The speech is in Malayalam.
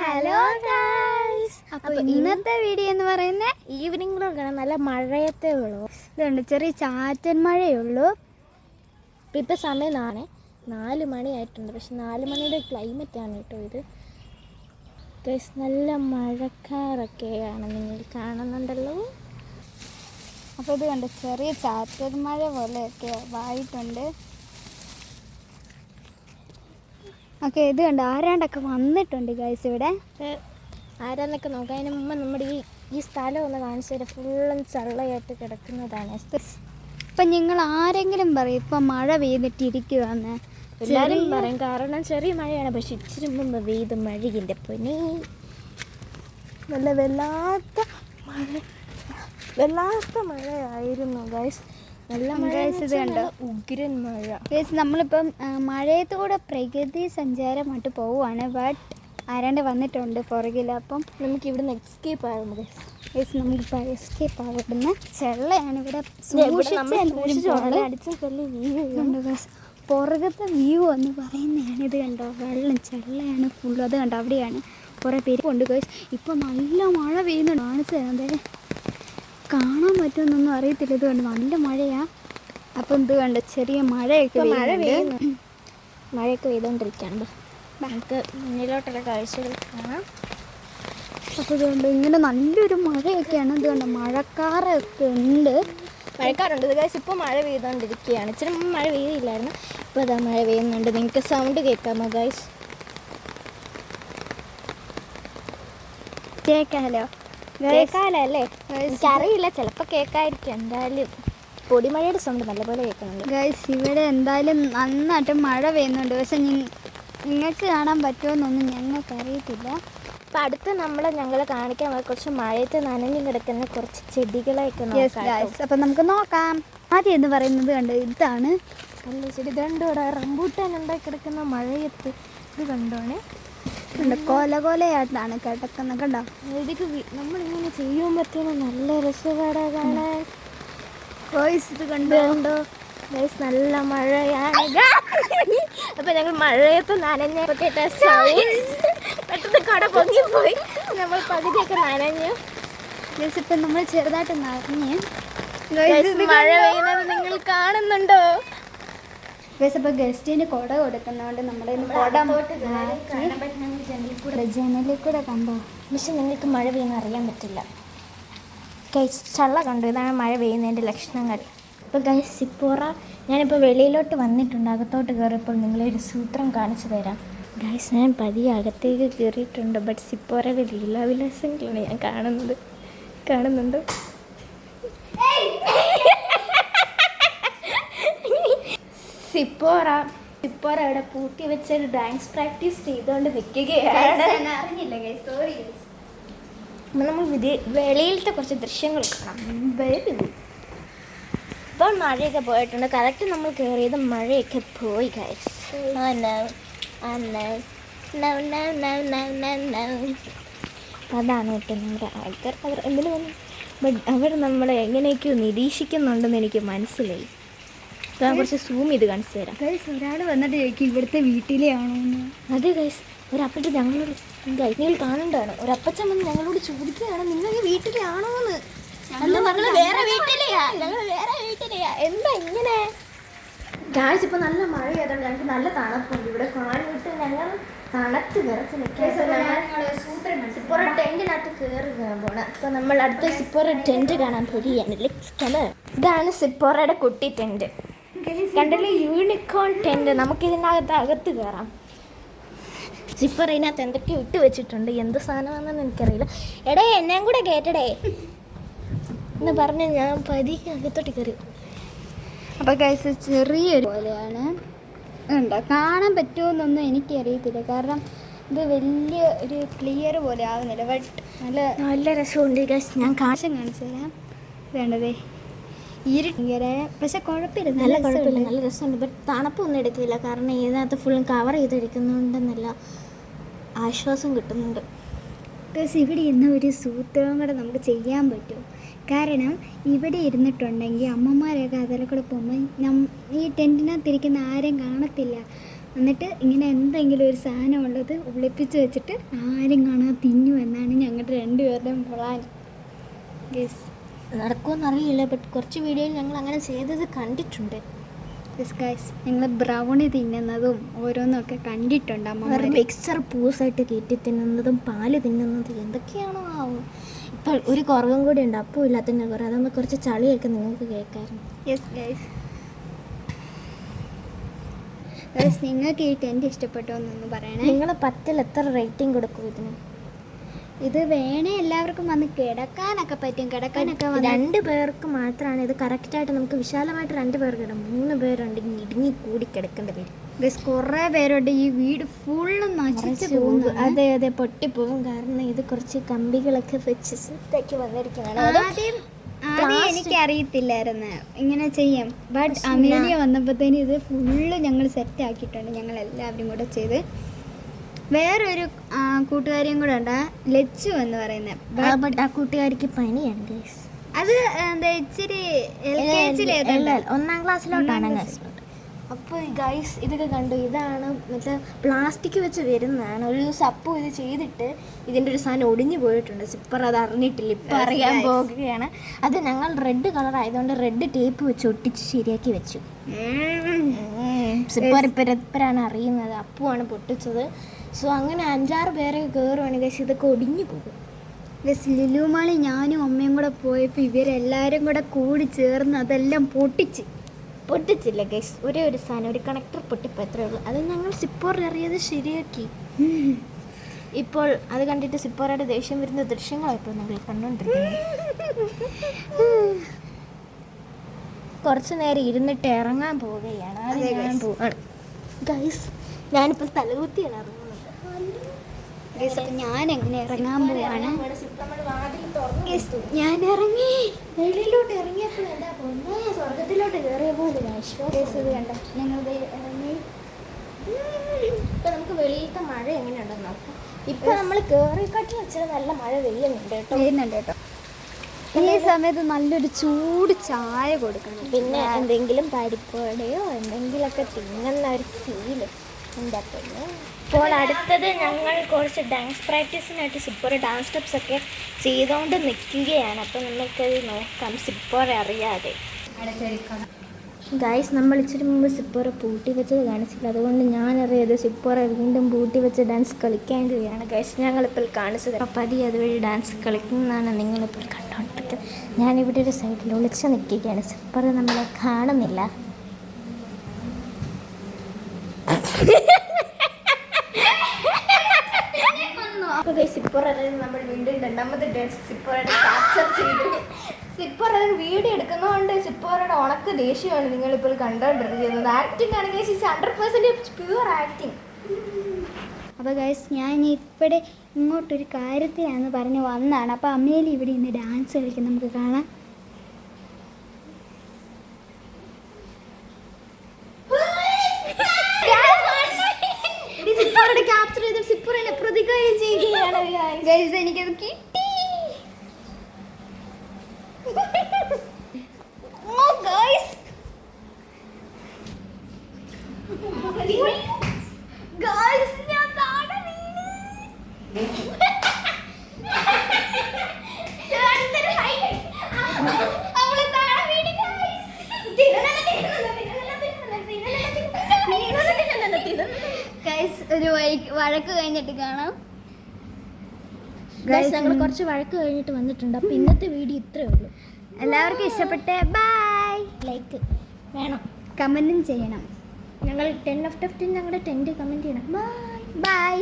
Hello guys. അപ്പോൾ ഇന്നത്തെ വീഡിയോ എന്ന് പറയുന്നത് ഈവനിങ് വ്ളോഗാണ്. നല്ല മഴയത്തേ ഉള്ളൂ. ഇതുണ്ട്, ചെറിയ ചാറ്റൻ മഴയുള്ളൂ. ഇപ്പോൾ സമയം 4 മണിയായിട്ടുണ്ട്. പക്ഷെ 4 മണിയുടെ ക്ലൈമറ്റാണ് കേട്ടോ ഇത്. ഗൈസ് നല്ല മഴക്കാറൊക്കെയാണ് നിങ്ങൾ കാണുന്നുണ്ടല്ലോ. അപ്പോൾ ഇത് കണ്ട് ചെറിയ ചാറ്റൻ മഴ പോലെയൊക്കെ ആയിട്ടുണ്ട്. ഓക്കെ, ഇത് കണ്ട് ആരാണ്ടൊക്കെ വന്നിട്ടുണ്ട് ഗൈസ് ഇവിടെ. ആരാന്നൊക്കെ നോക്കാം. അതിന് മുമ്പ് നമ്മുടെ ഈ സ്ഥലം ഒന്ന് കാണിച്ചു തരാം. ഫുള്ളും ചള്ളയായിട്ട് കിടക്കുന്നതാണ്. ഇപ്പം നിങ്ങൾ ആരെങ്കിലും പറയും ഇപ്പം മഴ പെയ്തിട്ടിരിക്കുവാന്ന്. എല്ലാവരും പറയും, കാരണം ചെറിയ മഴയാണ്. പക്ഷെ ഇച്ചിരി മുമ്പ് പെയ്ത് മഴയിൻ്റെ പൊന്നി നല്ല വല്ലാത്ത മഴയായിരുന്നു ഗൈസ്. നല്ല മഴ, ഉഗ്രൻ മഴ ഗൈസ്. നമ്മളിപ്പം മഴയത്തൂടെ പ്രകൃതി സഞ്ചാരമായിട്ട് പോവുകയാണ്. ബട്ട് ആരാണ്ട് വന്നിട്ടുണ്ട് പുറകിൽ. അപ്പം നമുക്ക് ഇവിടുന്ന് എസ്കേപ്പ് ആകും ഗൈസ്. നമുക്കിപ്പോൾ എസ്കേപ്പ് ആകുന്ന ചെള്ളയാണ് ഇവിടെ. പുറകത്തെ വ്യൂ എന്ന് പറയുന്നതാണ്. ഇത് കണ്ടോ, വെള്ളം ചെള്ളയാണ് ഫുള്ള്. അത് കണ്ടോ, അവിടെയാണ് കുറേ പേര് കൊണ്ട് ഗൈസ്. ഇപ്പം നല്ല മഴ പെയ്യുന്നുണ്ട്. കാണിച്ചു തരാം, കാണാൻ പറ്റുമെന്നൊന്നും അറിയത്തില്ല. ഇത് കണ്ട് നല്ല മഴയാണ്. അപ്പം ഇത് കണ്ട് ചെറിയ മഴയൊക്കെ മഴയൊക്കെ പെയ്തുകൊണ്ടിരിക്കുകയാണ്. നമുക്ക് മുന്നിലോട്ടുള്ള കാഴ്ചകൾ കാണാം. അപ്പോൾ ഇതുകൊണ്ട് ഇങ്ങനെ നല്ലൊരു മഴയൊക്കെയാണ്. ഇത് കണ്ട് മഴക്കാറൊക്കെ ഉണ്ട്. മഴക്കാറുണ്ട് ഗൈസ്. ഇപ്പോൾ മഴ പെയ്തുകൊണ്ടിരിക്കുകയാണ്. ഇച്ചിരി മഴ പെയ്തില്ലായിരുന്നു. ഇപ്പോൾ അതാ മഴ പെയ്യുന്നുണ്ട്. നിങ്ങൾക്ക് സൗണ്ട് കേൾക്കാമോ ഗൈസ്? കേൾക്കാമല്ലേ? എനിക്കറിയില്ല, ചിലപ്പോൾ കേൾക്കായിരിക്കും. എന്തായാലും പൊടിമഴയുടെ സൗണ്ട് നല്ലപോലെ കേൾക്കുന്നുണ്ട് ഗൈസ്. ഇവിടെ എന്തായാലും നന്നായിട്ട് മഴ പെയ്യുന്നുണ്ട്. പക്ഷെ നിങ്ങൾക്ക് കാണാൻ പറ്റുമെന്നൊന്നും ഞങ്ങൾക്ക് അറിയത്തില്ല. അപ്പം അടുത്ത് ഞങ്ങൾ കാണിക്കാൻ കുറച്ച് മഴയത്ത് നനഞ്ഞു കിടക്കുന്ന കുറച്ച് ചെടികളെയൊക്കെ നോക്കാം. അപ്പം നമുക്ക് നോക്കാം. ആദ്യം എന്ന് പറയുന്നത് കണ്ട് ഇതാണ് നല്ല ചെടി. ഇതുണ്ടോടെ റംബൂട്ടാൻ ഉണ്ടായി കിടക്കുന്ന മഴയത്ത്. ഇത് കണ്ടോണേ, കൊലകൊലയായിട്ടാണ് കിടക്കുന്നത്. കണ്ടോ, ഇതൊക്കെ നമ്മളിങ്ങനെ ചെയ്യുമ്പോഴത്തേനും നല്ല രസമാണ് കാണാൻ. വോയിസ് ഇത് കണ്ടോ ഗൈസ്, നല്ല മഴയാണ്. അപ്പം ഞങ്ങൾ മഴയത്ത് നനഞ്ഞപ്പോൾ കേട്ട പെട്ടെന്ന് കട പൊങ്ങിപ്പോയി. നമ്മൾ പകുതിയൊക്കെ നനഞ്ഞു ഗൈസ്. ഇപ്പം നമ്മൾ ചെറുതായിട്ട് നനഞ്ഞ് മഴ പെയ്യുന്നത് നിങ്ങൾ കാണുന്നുണ്ടോ ഗൈസ്? അപ്പോൾ ഗസ്റ്റിന് കുട കൊടുക്കുന്നതുകൊണ്ട് നമ്മുടെ ജനലിൽ കൂടെ കണ്ടോ. പക്ഷെ നിങ്ങൾക്ക് മഴ പെയ്യുന്ന അറിയാൻ പറ്റില്ല ഗൈസ്. ചള്ള കണ്ടു. ഇതാണ് മഴ പെയ്യുന്നതിൻ്റെ ലക്ഷണങ്ങൾ. ഇപ്പോൾ ഗൈസ് സിപ്പോറ, ഞാനിപ്പോൾ വെളിയിലോട്ട് വന്നിട്ടുണ്ട്. അകത്തോട്ട് കയറിയപ്പോൾ നിങ്ങളൊരു സൂത്രം കാണിച്ചു തരാം ഗൈസ്. ഞാൻ പതിയെ അകത്തേക്ക് കയറിയിട്ടുണ്ട്. ബട്ട് സിപ്പോറയുടെ ലീലാവിലാസങ്ങളാണ് ഞാൻ കാണുന്നുണ്ട്. സിപ്പോറ ഇവിടെ പൂട്ടി വെച്ചൊരു ഡാൻസ് പ്രാക്ടീസ് ചെയ്തുകൊണ്ട് നിൽക്കുകയാണ്. അറിഞ്ഞില്ല ഗൈസ്, സോറി ഗൈസ്. നമ്മൾ വെളിയിലത്തെ കുറച്ച് ദൃശ്യങ്ങൾ കാണാം. ഇപ്പോൾ മഴയൊക്കെ പോയിട്ടുണ്ട്. കറക്റ്റ് നമ്മൾ കയറിയത് മഴയൊക്കെ പോയി ഗൈസ്. അതാണ് കേട്ടോ നമ്മുടെ ആൾക്കാർ. അവർ എന്തിനു വന്നു? ബട്ട് അവർ നമ്മളെ എങ്ങനെയൊക്കെയോ നിരീക്ഷിക്കുന്നുണ്ടെന്ന് എനിക്ക് മനസ്സിലായി. ഞാൻ കുറച്ച് സൂം ചെയ്ത് കാണിച്ചു തരാം ഗൈസ്. ഒരാൾ വന്നിട്ട് ചോദിക്കും ഇവിടുത്തെ വീട്ടിലെ ആണോന്ന്. അതെ ഗൈസ്, ഒരപ്പച്ച ഞങ്ങളോട് നിങ്ങൾ കാണണ്ടാണ്. ഒരപ്പച്ചൻ വന്ന് ഞങ്ങളോട് ചോദിക്കുകയാണ്, നിങ്ങൾ ഈ വീട്ടിലെ ആണോന്ന്. അല്ല, ഞങ്ങൾ വേറെ വീട്ടിലെയാ. എന്താ ഇങ്ങനെ ഗൈസ്? ഇപ്പോൾ നല്ല മഴ ആയതുകൊണ്ട് ഞങ്ങൾക്ക് നല്ല തണുപ്പുണ്ട്. ഇവിടെ കാണിട്ട് ഞങ്ങൾ തണുത്ത് വിറച്ച് നിൽക്കുക. സിപ്പോറ ടെൻറ്റിനകത്ത് കയറി പോകണം. അപ്പോൾ നമ്മൾ അടുത്ത സിപ്പോറ ടെൻറ്റ് കാണാൻ പോവുകയാണ്. ഇതാണ് സിപ്പോറയുടെ കുട്ടി ടെൻറ്റ്. കണ്ടല്ലേ, യൂണിക്കോൺ ടെൻറ്റ്. നമുക്കിതിനകത്ത് കയറാം. സിപ്പോറ ഇതിനകത്ത് എന്തൊക്കെയോ ഇട്ട് വെച്ചിട്ടുണ്ട്. എന്ത് സാധനമാണെന്ന് എനിക്കറിയില്ല. എടേ, എന്നെയും കൂടെ കേട്ടടേ എന്ന് പറഞ്ഞ് ഞാൻ പതിയെ അകത്തോട്ട് കയറി. അപ്പോൾ ഗൈസ്, ചെറിയൊരു പോലെയാണ്. ഉണ്ടോ, കാണാൻ പറ്റുമോയെന്നൊന്നും എനിക്കറിയത്തില്ല. കാരണം ഇത് വലിയ ഒരു ക്ലിയർ പോലെ ആവുന്നില്ല. ബട്ട് നല്ല രസമുണ്ട് ഗൈസ്. ഞാൻ കാണിച്ചു തരാം. വേണ്ടതേ ഇരുട്ടിങ്ങനെ, പക്ഷെ കുഴപ്പമില്ല, നല്ല രസമുണ്ട്. ബട്ട് തണുപ്പൊന്നും എടുക്കില്ല. കാരണം ഇതിനകത്ത് ഫുള്ളും കവർ ചെയ്തിരിക്കുന്നതുകൊണ്ട് നല്ല ആശ്വാസം കിട്ടുന്നുണ്ട്. ഗൈസ്, ഇവിടെ ഇരുന്ന ഒരു സൂത്രവും കൂടെ നമുക്ക് ചെയ്യാൻ പറ്റും. കാരണം ഇവിടെ ഇരുന്നിട്ടുണ്ടെങ്കിൽ അമ്മമാരൊക്കെ അതിലെ കൂടെ പോകുമ്പോൾ ഈ ടെൻറ്റിനകത്തിരിക്കുന്ന ആരും കാണത്തില്ല. എന്നിട്ട് ഇങ്ങനെ എന്തെങ്കിലും ഒരു സാധനം ഉള്ളത് ഒളിപ്പിച്ച് വെച്ചിട്ട് ആരും കാണാൻ തിന്നു എന്നാണ് ഞങ്ങളുടെ രണ്ടുപേരുടെയും പ്ലാൻ. യെസ്, നടക്കുമെന്നറിയില്ല, ബട്ട് കുറച്ച് വീഡിയോയിൽ ഞങ്ങൾ അങ്ങനെ ചെയ്തത് കണ്ടിട്ടുണ്ട്. യെസ് ഗൈസ്, ഞങ്ങൾ ബ്രൗണി തിന്നുന്നതും ഓരോന്നൊക്കെ കണ്ടിട്ടുണ്ട്. അമ്മ മിക്സർ പൂസായിട്ട് കയറ്റി തിന്നുന്നതും പാല് തിന്നുന്നതും എന്തൊക്കെയാണോ ആവും. ഇപ്പോൾ ഒരു കുറവും കൂടി ഉണ്ട്, അപ്പോൾ ഇല്ലാത്തതിൻ്റെ കുറവ്. അതാകുമ്പോൾ കുറച്ച് ചളിയൊക്കെ നിങ്ങൾക്ക് കേൾക്കാറുണ്ട്. യെസ് ഗൈസ്, ഗൈസ് നിങ്ങൾക്ക് ഈ ടെൻറ്റ് ഇഷ്ടപ്പെട്ടോ എന്നൊന്ന് പറയണേ. നിങ്ങൾ 10-ൽ എത്ര റേറ്റിംഗ് കൊടുക്കും ഇതിന്? ഇത് വേണേ എല്ലാവർക്കും വന്ന് കിടക്കാനൊക്കെ പറ്റും. കിടക്കാനൊക്കെ 2 പേർക്ക് മാത്രമാണ് ഇത് കറക്റ്റായിട്ട്. നമുക്ക് വിശാലമായിട്ട് 2 പേർക്ക് ഇടാം. 3 പേരുണ്ടെങ്കിൽ ഇടുങ്ങി കൂടി കിടക്കേണ്ടി വരും. ഗൈസ് കുറേ പേരുണ്ട്, ഈ വീട് ഫുള്ളും നശിച്ച് പോകുന്നു. അതെ അതെ, പൊട്ടിപ്പോകും. കാരണം ഇത് കുറച്ച് കമ്പികളൊക്കെ വെച്ച് സെറ്റാക്കി വന്നിരിക്കുന്നതാണ്. ആദ്യം എനിക്കറിയത്തില്ലായിരുന്നു ഇങ്ങനെ ചെയ്യും. ബട്ട് അമേലിയ വന്നപ്പോഴത്തേനും ഇത് ഫുള്ള് ഞങ്ങൾ സെറ്റാക്കിയിട്ടുണ്ട്. ഞങ്ങൾ എല്ലാവരും കൂടെ ചെയ്ത്. വേറൊരു കൂട്ടുകാരിയും കൂടെ ഉണ്ട്, ലച്ചു എന്ന് പറയുന്നത്. ബട്ട് ആ കൂട്ടുകാരിക്ക് പനിയാണ് ഗൈസ്. അത് എന്താ ഇച്ചിരി ഒന്നാം ക്ലാസ്സിലോട്ടാണ്. അപ്പോൾ ഗൈസ് ഇതൊക്കെ കണ്ടു. ഇതാണ് മറ്റേ പ്ലാസ്റ്റിക് വെച്ച് വരുന്നതാണ്. ഒരു ദിവസം അപ്പു ഇത് ചെയ്തിട്ട് ഇതിൻ്റെ ഒരു സാധനം ഒടിഞ്ഞു പോയിട്ടുണ്ട്. സിപ്പർ അത് അറിഞ്ഞിട്ടില്ല, ഇപ്പം അറിയാൻ പോകുകയാണ്. അത് ഞങ്ങൾ റെഡ് കളർ ആയതുകൊണ്ട് റെഡ് ടേപ്പ് വെച്ച് ഒട്ടിച്ച് ശരിയാക്കി വെച്ചു. സിപ്പർ ഇപ്പരാണ് അറിയുന്നത്, അപ്പുവാണ് പൊട്ടിച്ചത്. സോ അങ്ങനെ 5-6 പേരെ കയറുവാണ് ഗൈസ്. ഇതൊക്കെ ഒടിഞ്ഞു പോകും. ലുലുമാളി ഞാനും അമ്മയും കൂടെ പോയപ്പോൾ ഇവരെല്ലാവരും കൂടെ കൂടി ചേർന്ന് അതെല്ലാം പൊട്ടിച്ചില്ല ഗൈസ്. ഒരേ ഒരു സാധനം, ഒരു കണക്ടർ പൊട്ടിപ്പോൾ എത്രയേ ഉള്ളൂ. അത് ഞങ്ങൾ സിപ്പോർ എറിയത് ശരിയാക്കി. ഇപ്പോൾ അത് കണ്ടിട്ട് സിപ്പോറയുടെ ദേഷ്യം വരുന്ന ദൃശ്യങ്ങളാണ് ഇപ്പോൾ ഞങ്ങൾ കണ്ടുകൊണ്ടിരിക്കുന്നത്. കുറച്ച് നേരം ഇരുന്നിട്ട് ഇറങ്ങാൻ പോവുകയാണ്. ഗൈസ് ഞാനിപ്പോൾ തലകുത്തിയാണ് ഇറങ്ങുന്നത്. ഞാൻ എങ്ങനെ ഇറങ്ങാൻ പോവാണ്. ഞാൻ ഇറങ്ങി വെളിയിലോട്ട് ഇറങ്ങിയപ്പോൾ എന്താ പൊന്നേ, സ്വർഗത്തിലോട്ട് കയറിയ പോലെ ആശ്വാസം കണ്ട. ഞങ്ങൾ ഇറങ്ങി. ഇപ്പം നമുക്ക് വെളിയിലത്തെ മഴ എങ്ങനെയുണ്ടെന്ന് നോക്കാം. ഇപ്പം നമ്മൾ കയറിക്കാട്ടി വെച്ചാൽ നല്ല മഴ പെയ്യുന്നുണ്ട് കേട്ടോ. ഈ സമയത്ത് നല്ലൊരു ചൂട് ചായ കൊടുക്കണം. പിന്നെ എന്തെങ്കിലും പരിപ്പോടെയോ എന്തെങ്കിലുമൊക്കെ തിന്നുന്ന ഒരു ഫീല് എന്താ പിന്നെ. ഇപ്പോൾ അടുത്തത് ഞങ്ങൾ കുറച്ച് ഡാൻസ് പ്രാക്ടീസിനായിട്ട് സിപ്പോറെ ഡാൻസ് സ്റ്റെപ്സ് ഒക്കെ ചെയ്തുകൊണ്ട് നിൽക്കുകയാണ്. അപ്പോൾ നമുക്കത് നോക്കാം സിപ്പോറെ അറിയാതെ. ഗൈസ് നമ്മൾ ഇച്ചിരി മുമ്പ് സിപ്പോറെ പൂട്ടി വെച്ചത് കാണിച്ചില്ല, അതുകൊണ്ട് ഞാനറിയാതെ സിപ്പോറെ വീണ്ടും പൂട്ടി വെച്ച് ഡാൻസ് കളിക്കേണ്ടതാണ് ഗൈസ്. ഞങ്ങളിപ്പോൾ കാണിച്ചത് പതി അതുവഴി ഡാൻസ് കളിക്കുന്നതാണ് നിങ്ങളിപ്പോൾ കണ്ടുകൊണ്ടിരിക്കുന്നത്. ഞാനിവിടെ ഒരു സൈഡിൽ ഒളിച്ച് നിൽക്കുകയാണ്. സിപ്പോറെ നമ്മളെ കാണുന്നില്ല. സിപ്പോർ നമ്മൾ വീണ്ടും 2ാമത്തെ ഡാൻസ് സിപ്പോറയുടെ ക്യാപ്ചർ ചെയ്തു. സിപ്പോർ വീഡിയോ എടുക്കുന്നതുകൊണ്ട് സിപ്പോറയുടെ ഉണക്ക് ദേഷ്യമാണ് നിങ്ങളിപ്പോൾ കണ്ടുകൊണ്ടിരിക്കുന്നത്. ആക്ടിങ് ആണ് ഗൈസ്, 100% പ്യുവർ ആക്ടിങ്. അപ്പോൾ ഗൈസ് ഞാൻ ഇവിടെ ഇങ്ങോട്ടൊരു കാര്യത്തിലാണെന്ന് പറഞ്ഞ് വന്നതാണ്. അപ്പോൾ അമ്മേലി ഇവിടെ ഇന്ന് ഡാൻസ് കളിക്കും, നമുക്ക് കാണാം. ക്യാപ്ചർ ചെയ്ത് സിപ്പോറിനെ പ്രതികാരം ചെയ്യുകയാണ് ഗൈസ്. എനിക്കത് കിട്ടി. ഓ ഗൈസ്, ഗൈസ് ഞാൻ താഴെ വീണു. ഒരു വഴക്ക് കഴിഞ്ഞിട്ട് കാണാം. ഞങ്ങൾ കുറച്ച് വഴക്ക് കഴിഞ്ഞിട്ട് വന്നിട്ടുണ്ട്. അപ്പോൾ ഇന്നത്തെ വീഡിയോ ഇത്രയേ ഉള്ളൂ. എല്ലാവർക്കും ഇഷ്ടപ്പെട്ടെ ബൈ. ലൈക്ക് വേണം, കമൻറ്റും ചെയ്യണം. ഞങ്ങൾ 10 out of 10 ഞങ്ങളുടെ 10 കമൻറ്റ് ചെയ്യണം. ബൈ.